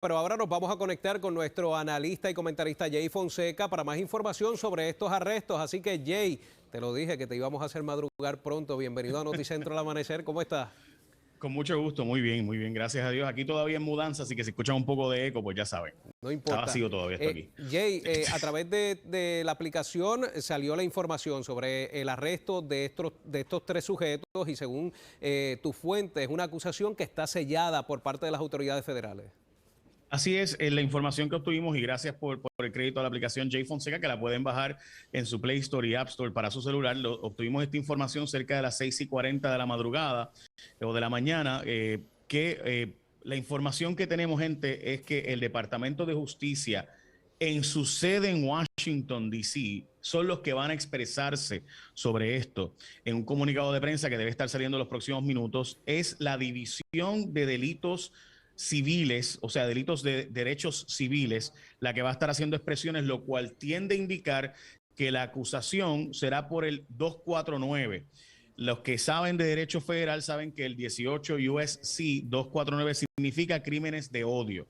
Pero ahora nos vamos a conectar con nuestro analista y comentarista Jay Fonseca para más información sobre estos arrestos. Así que Jay, te lo dije que te íbamos a hacer madrugar pronto. Bienvenido a Noticentro al Amanecer. ¿Cómo estás? Con mucho gusto, muy bien, gracias a Dios. Aquí todavía en mudanza, así que si escuchan un poco de eco, pues ya saben. No Está importa. vacío todavía esto aquí. Jay, a través de la aplicación salió la información sobre el arresto de estos tres sujetos y según tu fuente es una acusación que está sellada por parte de las autoridades federales. Así es, la información que obtuvimos y gracias por el crédito a la aplicación J Fonseca, que la pueden bajar en su Play Store y App Store para su celular. Obtuvimos esta información cerca de las 6:40 de la madrugada o de la mañana, la información que tenemos, gente, es que el Departamento de Justicia en su sede en Washington, D.C., son los que van a expresarse sobre esto. En un comunicado de prensa que debe estar saliendo en los próximos minutos, es la División de Delitos Civiles, o sea, delitos de derechos civiles, la que va a estar haciendo expresiones, lo cual tiende a indicar que la acusación será por el 249. Los que saben de derecho federal saben que el 18 USC 249 significa crímenes de odio.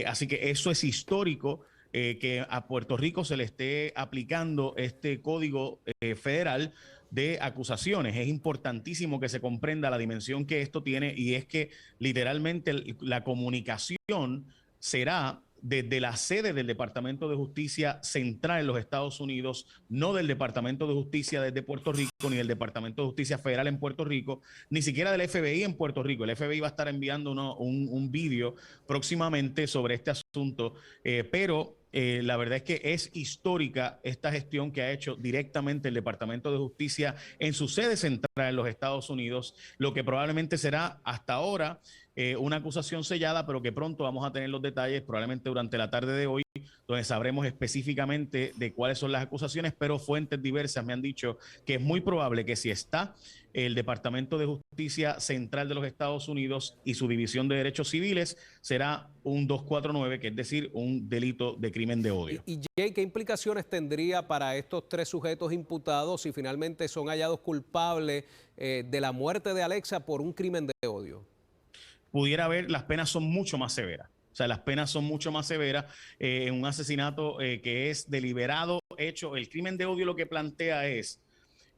Así que eso es histórico, que a Puerto Rico se le esté aplicando este código federal de acusaciones. Es importantísimo que se comprenda la dimensión que esto tiene, y es que literalmente la comunicación será desde la sede del Departamento de Justicia Central en los Estados Unidos, no del Departamento de Justicia desde Puerto Rico, ni del Departamento de Justicia Federal en Puerto Rico, ni siquiera del FBI en Puerto Rico. El FBI va a estar enviando un vídeo próximamente sobre este asunto, pero la verdad es que es histórica esta gestión que ha hecho directamente el Departamento de Justicia en su sede central en los Estados Unidos, lo que probablemente será hasta ahora una acusación sellada, pero que pronto vamos a tener los detalles, probablemente durante la tarde de hoy, donde sabremos específicamente de cuáles son las acusaciones, pero fuentes diversas me han dicho que es muy probable que si está el Departamento de Justicia Central de los Estados Unidos y su División de Derechos Civiles, será un 249, que es decir, un delito de crimen de odio. Y Jay, ¿qué implicaciones tendría para estos tres sujetos imputados si finalmente son hallados culpables de la muerte de Alexa por un crimen de odio? Pudiera haber, las penas son mucho más severas. O sea, las penas son mucho más severas en un asesinato que es deliberado, hecho. El crimen de odio lo que plantea es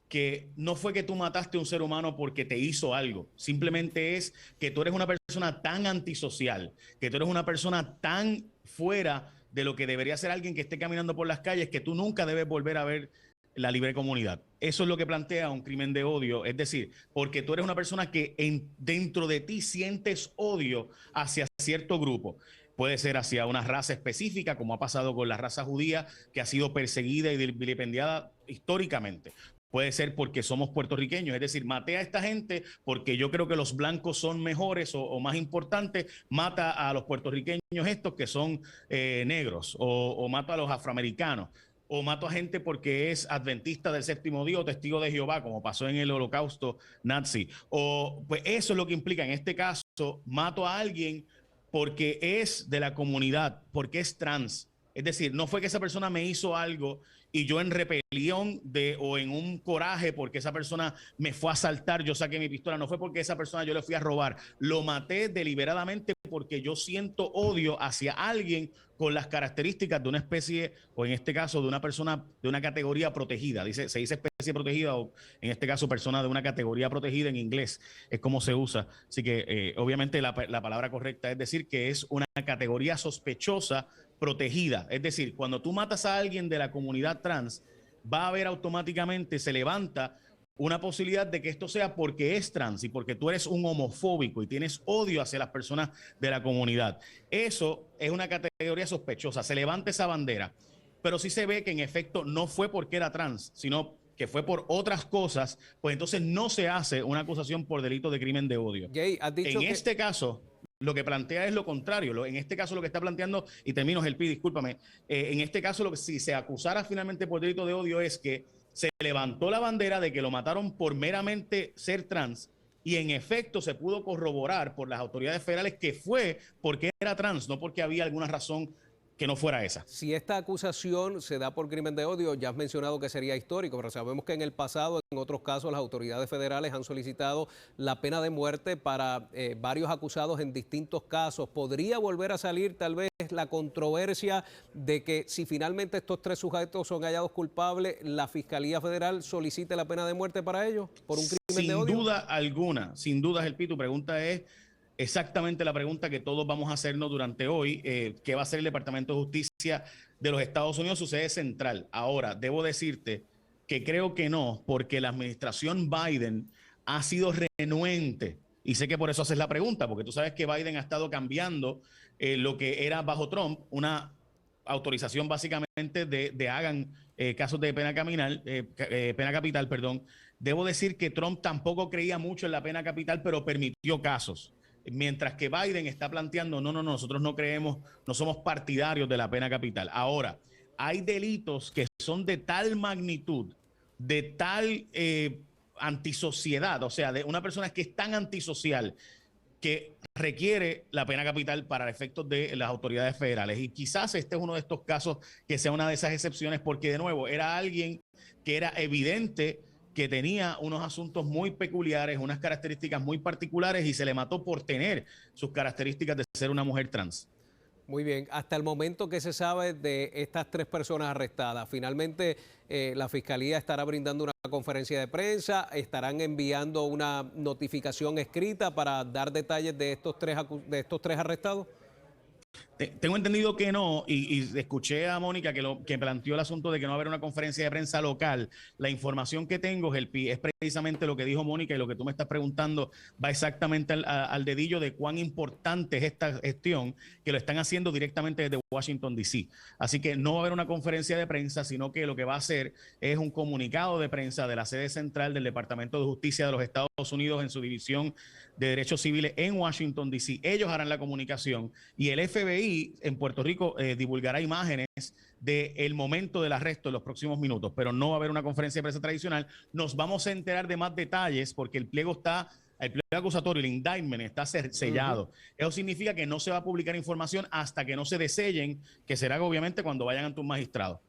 que no fue que tú mataste a un ser humano porque te hizo algo. Simplemente es que tú eres una persona tan antisocial, que tú eres una persona tan fuera de lo que debería ser alguien que esté caminando por las calles, que tú nunca debes volver a ver la libre comunidad. Eso es lo que plantea un crimen de odio, es decir, porque tú eres una persona que dentro de ti sientes odio hacia cierto grupo. Puede ser hacia una raza específica, como ha pasado con la raza judía, que ha sido perseguida y vilipendiada históricamente. Puede ser porque somos puertorriqueños, es decir, maté a esta gente porque yo creo que los blancos son mejores o más importantes, mata a los puertorriqueños estos que son negros, o mata a los afroamericanos, o mato a gente porque es adventista del séptimo día o testigo de Jehová, como pasó en el holocausto nazi. O pues eso es lo que implica en este caso, mato a alguien porque es de la comunidad, porque es trans. Es decir, no fue que esa persona me hizo algo y yo en rebelión o en un coraje porque esa persona me fue a asaltar, yo saqué mi pistola. No fue porque esa persona yo le fui a robar. Lo maté deliberadamente porque yo siento odio hacia alguien con las características de una especie, o en este caso de una persona de una categoría protegida. Se dice especie protegida, o en este caso persona de una categoría protegida en inglés, es como se usa. Así que obviamente la palabra correcta es decir que es una categoría sospechosa protegida. Es decir, cuando tú matas a alguien de la comunidad trans, va a haber automáticamente, se levanta una posibilidad de que esto sea porque es trans y porque tú eres un homofóbico y tienes odio hacia las personas de la comunidad. Eso es una categoría sospechosa, se levanta esa bandera, pero sí se ve que en efecto no fue porque era trans, sino que fue por otras cosas, pues entonces no se hace una acusación por delito de crimen de odio. Jay, has dicho En que... este caso, lo que plantea es lo contrario. En este caso lo que está planteando, y termino, Gelpi, discúlpame, en este caso si se acusara finalmente por delito de odio es que se levantó la bandera de que lo mataron por meramente ser trans, y en efecto se pudo corroborar por las autoridades federales que fue porque era trans, no porque había alguna razón que no fuera esa. Si esta acusación se da por crimen de odio, ya has mencionado que sería histórico, pero sabemos que en el pasado, en otros casos, las autoridades federales han solicitado la pena de muerte para varios acusados en distintos casos. ¿Podría volver a salir tal vez la controversia de que si finalmente estos 3 sujetos son hallados culpables, la Fiscalía Federal solicite la pena de muerte para ellos por un crimen de odio? Sin duda alguna, sin duda, Gelpi, tu pregunta es exactamente la pregunta que todos vamos a hacernos durante hoy. ¿Qué va a hacer el Departamento de Justicia de los Estados Unidos, su sede central? Ahora, debo decirte que creo que no, porque la administración Biden ha sido renuente. Y sé que por eso haces la pregunta, porque tú sabes que Biden ha estado cambiando lo que era bajo Trump, una autorización básicamente de hagan casos de pena capital, pena capital, perdón. Debo decir que Trump tampoco creía mucho en la pena capital, pero permitió casos. Mientras que Biden está planteando, no, nosotros no creemos, no somos partidarios de la pena capital. Ahora, hay delitos que son de tal magnitud, de tal antisociedad, o sea, de una persona que es tan antisocial que requiere la pena capital para efectos de las autoridades federales. Y quizás este es uno de estos casos que sea una de esas excepciones, porque de nuevo, era alguien que era evidente que tenía unos asuntos muy peculiares, unas características muy particulares y se le mató por tener sus características de ser una mujer trans. Muy bien, hasta el momento que se sabe de estas 3 personas arrestadas, finalmente la Fiscalía estará brindando una conferencia de prensa, estarán enviando una notificación escrita para dar detalles de estos tres arrestados. Tengo entendido que no, y escuché a Mónica que planteó el asunto de que no va a haber una conferencia de prensa local. La información que tengo, Gelpi, es precisamente lo que dijo Mónica, y lo que tú me estás preguntando va exactamente al dedillo de cuán importante es esta gestión, que lo están haciendo directamente desde Washington, D.C. Así que no va a haber una conferencia de prensa, sino que lo que va a hacer es un comunicado de prensa de la sede central del Departamento de Justicia de los Estados Unidos en su división de Derechos Civiles en Washington, D.C. Ellos harán la comunicación y el FBI en Puerto Rico divulgará imágenes del momento del arresto en los próximos minutos, pero no va a haber una conferencia de prensa tradicional. Nos vamos a enterar de más detalles porque el pliego acusatorio, el indictment está sellado. Eso significa que no se va a publicar información hasta que no se desellen, que será obviamente cuando vayan ante un magistrado.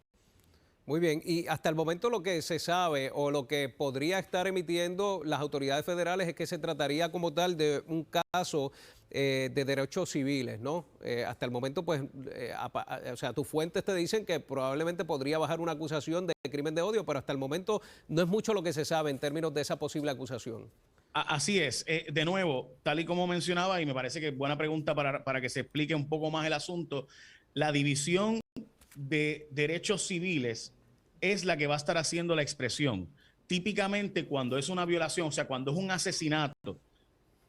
Muy bien, y hasta el momento lo que se sabe o lo que podría estar emitiendo las autoridades federales es que se trataría como tal de un caso de derechos civiles, ¿no? Hasta el momento, pues, o sea, tus fuentes te dicen que probablemente podría bajar una acusación de crimen de odio, pero hasta el momento no es mucho lo que se sabe en términos de esa posible acusación. Así es. De nuevo, tal y como mencionaba, y me parece que es buena pregunta para que se explique un poco más el asunto, la división de derechos civiles es la que va a estar haciendo la expresión. Típicamente cuando es una violación, o sea, cuando es un asesinato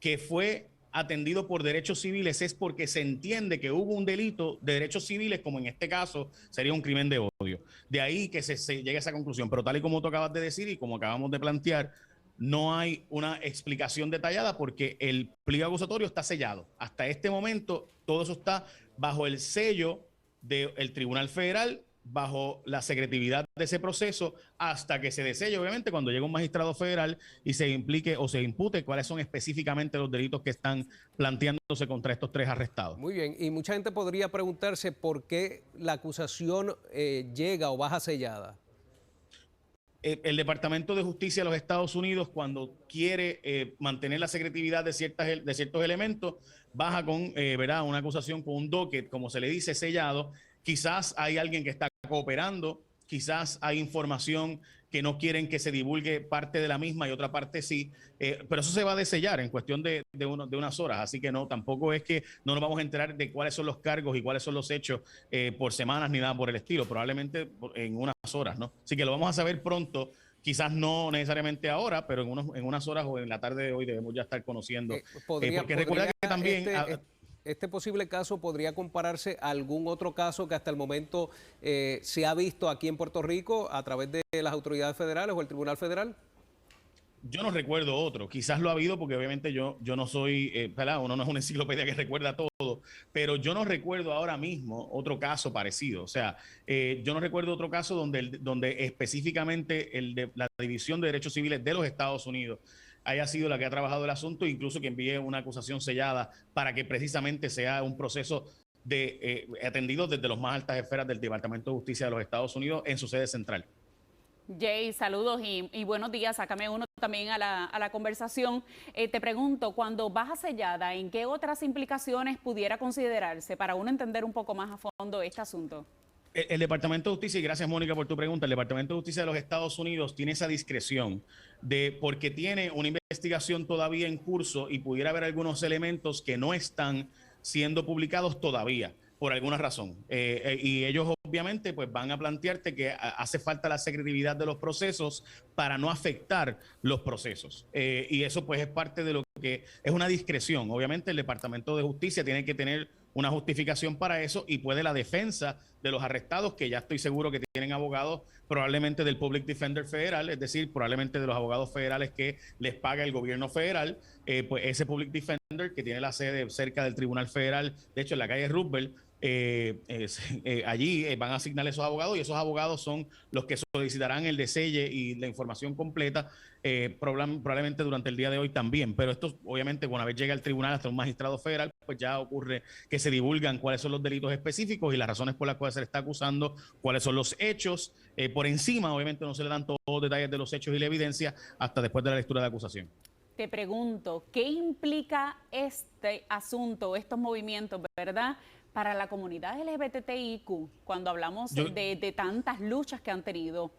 que fue atendido por derechos civiles, es porque se entiende que hubo un delito de derechos civiles, como en este caso sería un crimen de odio. De ahí que se llegue a esa conclusión. Pero tal y como tú acabas de decir y como acabamos de plantear, no hay una explicación detallada porque el pliego acusatorio está sellado. Hasta este momento todo eso está bajo el sello del Tribunal Federal, bajo la secretividad de ese proceso, hasta que se deselle, obviamente, cuando llegue un magistrado federal y se implique o se impute cuáles son específicamente los delitos que están planteándose contra estos 3 arrestados. Muy bien, y mucha gente podría preguntarse por qué la acusación llega o baja sellada. El Departamento de Justicia de los Estados Unidos, cuando quiere mantener la secretividad de ciertos elementos, baja con ¿verdad? Una acusación con un docket, como se le dice, sellado. Quizás hay alguien que está cooperando, quizás hay información que no quieren que se divulgue parte de la misma y otra parte sí, pero eso se va a desellar en cuestión de unas horas, así que no, tampoco es que no nos vamos a enterar de cuáles son los cargos y cuáles son los hechos por semanas ni nada por el estilo, probablemente en unas horas, ¿no? Así que lo vamos a saber pronto, quizás no necesariamente ahora, pero en unas horas o en la tarde de hoy debemos ya estar conociendo. Porque recuerda que también... Este posible caso podría compararse a algún otro caso que hasta el momento se ha visto aquí en Puerto Rico a través de las autoridades federales o el Tribunal Federal. Yo no recuerdo otro, quizás lo ha habido porque obviamente yo no soy, uno no es una enciclopedia que recuerda todo, pero yo no recuerdo ahora mismo otro caso parecido. O sea, yo no recuerdo otro caso donde específicamente la División de Derechos Civiles de los Estados Unidos haya sido la que ha trabajado el asunto, incluso que envíe una acusación sellada para que precisamente sea un proceso atendidos desde las más altas esferas del Departamento de Justicia de los Estados Unidos en su sede central. Jay, saludos y buenos días. Sácame uno también a la conversación. Te pregunto, cuando baja sellada, ¿en qué otras implicaciones pudiera considerarse para uno entender un poco más a fondo este asunto? El Departamento de Justicia, y gracias Mónica por tu pregunta, el Departamento de Justicia de los Estados Unidos tiene esa discreción porque tiene una investigación todavía en curso y pudiera haber algunos elementos que no están siendo publicados todavía por alguna razón. Y ellos obviamente pues van a plantearte que hace falta la secretividad de los procesos para no afectar los procesos. Y eso pues es parte de lo que es una discreción. Obviamente el Departamento de Justicia tiene que tener una justificación para eso y puede la defensa de los arrestados, que ya estoy seguro que tienen abogados, probablemente del Public Defender Federal, es decir, probablemente de los abogados federales que les paga el gobierno federal, pues ese Public Defender que tiene la sede cerca del Tribunal Federal, de hecho en la calle Roosevelt, allí van a asignar esos abogados y esos abogados son los que solicitarán el deselle y la información completa probablemente durante el día de hoy también, pero esto obviamente una vez llega al tribunal hasta un magistrado federal pues ya ocurre que se divulgan cuáles son los delitos específicos y las razones por las cuales se le está acusando, cuáles son los hechos, por encima obviamente no se le dan todos los detalles de los hechos y la evidencia hasta después de la lectura de la acusación. Te pregunto, ¿qué implica este asunto, estos movimientos, verdad, para la comunidad LGBTIQ cuando hablamos de tantas luchas que han tenido?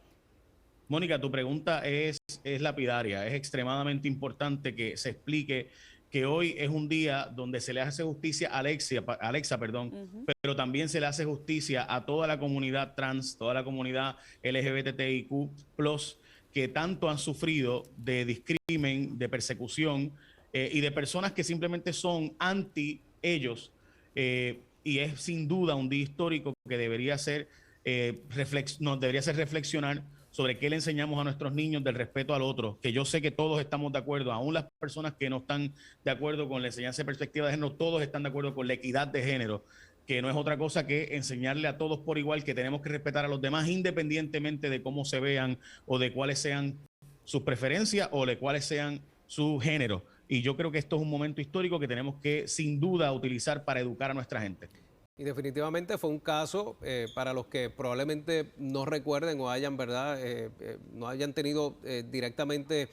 Mónica, tu pregunta es lapidaria. Es extremadamente importante que se explique que hoy es un día donde se le hace justicia a Alexa, pero también se le hace justicia a toda la comunidad trans, toda la comunidad LGBTIQ+, que tanto han sufrido de discrimen, de persecución y de personas que simplemente son anti ellos. Y es sin duda un día histórico que debería ser nos debería hacer reflexionar sobre qué le enseñamos a nuestros niños del respeto al otro, que yo sé que todos estamos de acuerdo, aún las personas que no están de acuerdo con la enseñanza de perspectiva de género, todos están de acuerdo con la equidad de género, que no es otra cosa que enseñarle a todos por igual que tenemos que respetar a los demás independientemente de cómo se vean o de cuáles sean sus preferencias o de cuáles sean su género. Y yo creo que esto es un momento histórico que tenemos que sin duda utilizar para educar a nuestra gente. Y definitivamente fue un caso para los que probablemente no recuerden o hayan, ¿verdad? No hayan tenido directamente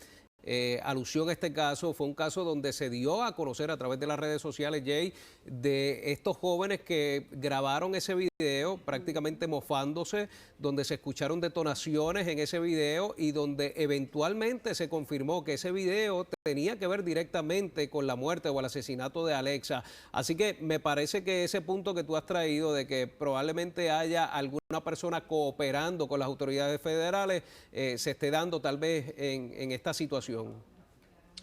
alusión a este caso. Fue un caso donde se dio a conocer a través de las redes sociales, Jay, de estos jóvenes que grabaron ese video prácticamente mofándose, donde se escucharon detonaciones en ese video y donde eventualmente se confirmó que ese video tenía que ver directamente con la muerte o el asesinato de Alexa. Así que me parece que ese punto que tú has traído de que probablemente haya alguna persona cooperando con las autoridades federales se esté dando tal vez en esta situación.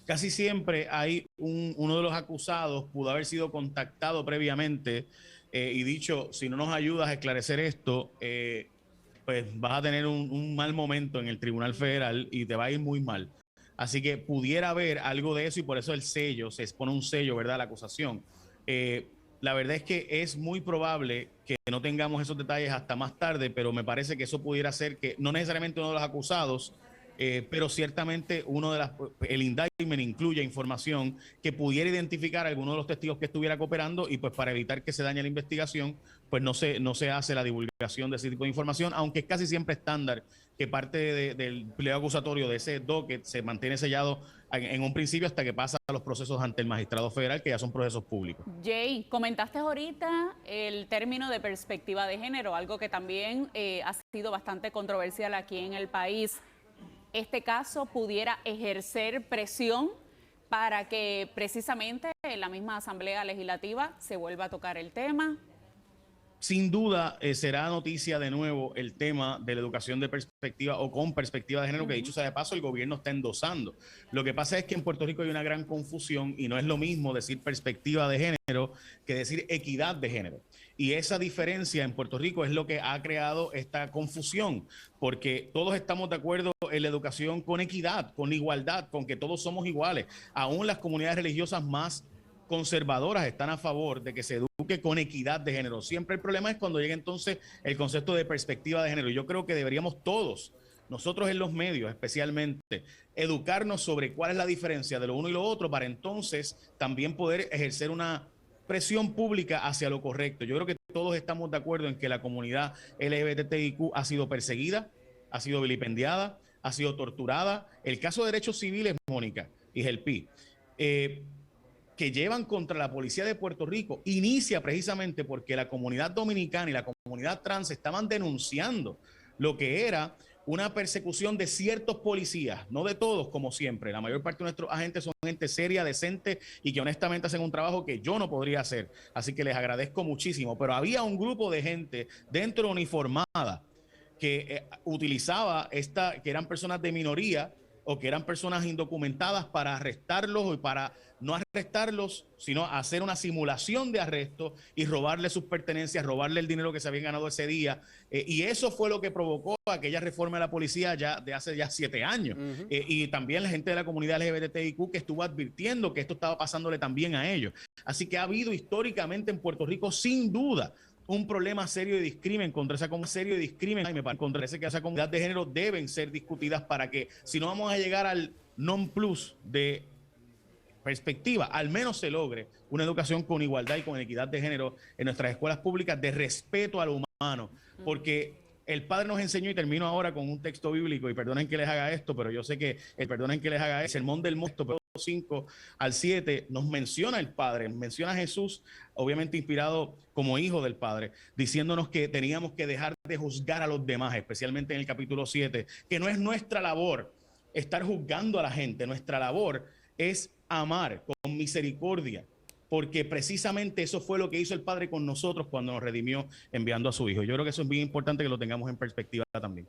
Casi siempre hay uno de los acusados pudo haber sido contactado previamente y dicho, si no nos ayudas a esclarecer esto, pues vas a tener un mal momento en el Tribunal Federal y te va a ir muy mal. Así que pudiera haber algo de eso y por eso el sello, se expone un sello, ¿verdad?, a la acusación. La verdad es que es muy probable que no tengamos esos detalles hasta más tarde, pero me parece que eso pudiera ser que no necesariamente uno de los acusados, pero ciertamente el indictment incluye información que pudiera identificar a alguno de los testigos que estuviera cooperando y pues para evitar que se dañe la investigación, pues no se hace la divulgación de ese tipo de información, aunque es casi siempre estándar que parte del pliego acusatorio de ese docket se mantiene sellado en un principio hasta que pasa a los procesos ante el magistrado federal, que ya son procesos públicos. Jay, comentaste ahorita el término de perspectiva de género, algo que también ha sido bastante controversial aquí en el país. ¿Este caso pudiera ejercer presión para que precisamente en la misma Asamblea Legislativa se vuelva a tocar el tema? Sin duda será noticia de nuevo el tema de la educación de perspectiva o con perspectiva de género, que dicho sea de paso el gobierno está endosando. Lo que pasa es que en Puerto Rico hay una gran confusión y no es lo mismo decir perspectiva de género que decir equidad de género. Y esa diferencia en Puerto Rico es lo que ha creado esta confusión, porque todos estamos de acuerdo en la educación con equidad, con igualdad, con que todos somos iguales. Aún las comunidades religiosas más conservadoras están a favor de que se eduque con equidad de género. Siempre el problema es cuando llega entonces el concepto de perspectiva de género. Yo creo que deberíamos todos, nosotros en los medios especialmente, educarnos sobre cuál es la diferencia de lo uno y lo otro para entonces también poder ejercer una presión pública hacia lo correcto. Yo creo que todos estamos de acuerdo en que la comunidad LGBTIQ ha sido perseguida, ha sido vilipendiada, ha sido torturada. El caso de derechos civiles, Mónica y Gelpi, que llevan contra la policía de Puerto Rico, inicia precisamente porque la comunidad dominicana y la comunidad trans estaban denunciando lo que era una persecución de ciertos policías, no de todos como siempre. La mayor parte de nuestros agentes son gente seria, decente y que honestamente hacen un trabajo que yo no podría hacer. Así que les agradezco muchísimo. Pero había un grupo de gente dentro uniformada que utilizaba que eran personas de minoría o que eran personas indocumentadas para arrestarlos y para no arrestarlos, sino hacer una simulación de arresto y robarle sus pertenencias, robarle el dinero que se habían ganado ese día. Y eso fue lo que provocó aquella reforma de la policía ya de hace 7 años. Y también la gente de la comunidad LGBTIQ que estuvo advirtiendo que esto estaba pasándole también a ellos. Así que ha habido históricamente en Puerto Rico, sin duda, un problema serio de discrimen contra esa comunidad, serio de discrimen, y me parece que esa comunidad de género deben ser discutidas para que, si no vamos a llegar al non plus de perspectiva, al menos se logre una educación con igualdad y con equidad de género en nuestras escuelas públicas, de respeto a lo humano, porque el Padre nos enseñó, y termino ahora con un texto bíblico, y perdonen que les haga esto, pero yo sé que, el Sermón del Monte, 5 al 7, nos menciona el Padre, menciona a Jesús, obviamente inspirado como hijo del Padre, diciéndonos que teníamos que dejar de juzgar a los demás, especialmente en el capítulo 7, que no es nuestra labor estar juzgando a la gente, nuestra labor es amar con misericordia, porque precisamente eso fue lo que hizo el Padre con nosotros cuando nos redimió enviando a su Hijo. Yo creo que eso es bien importante que lo tengamos en perspectiva también.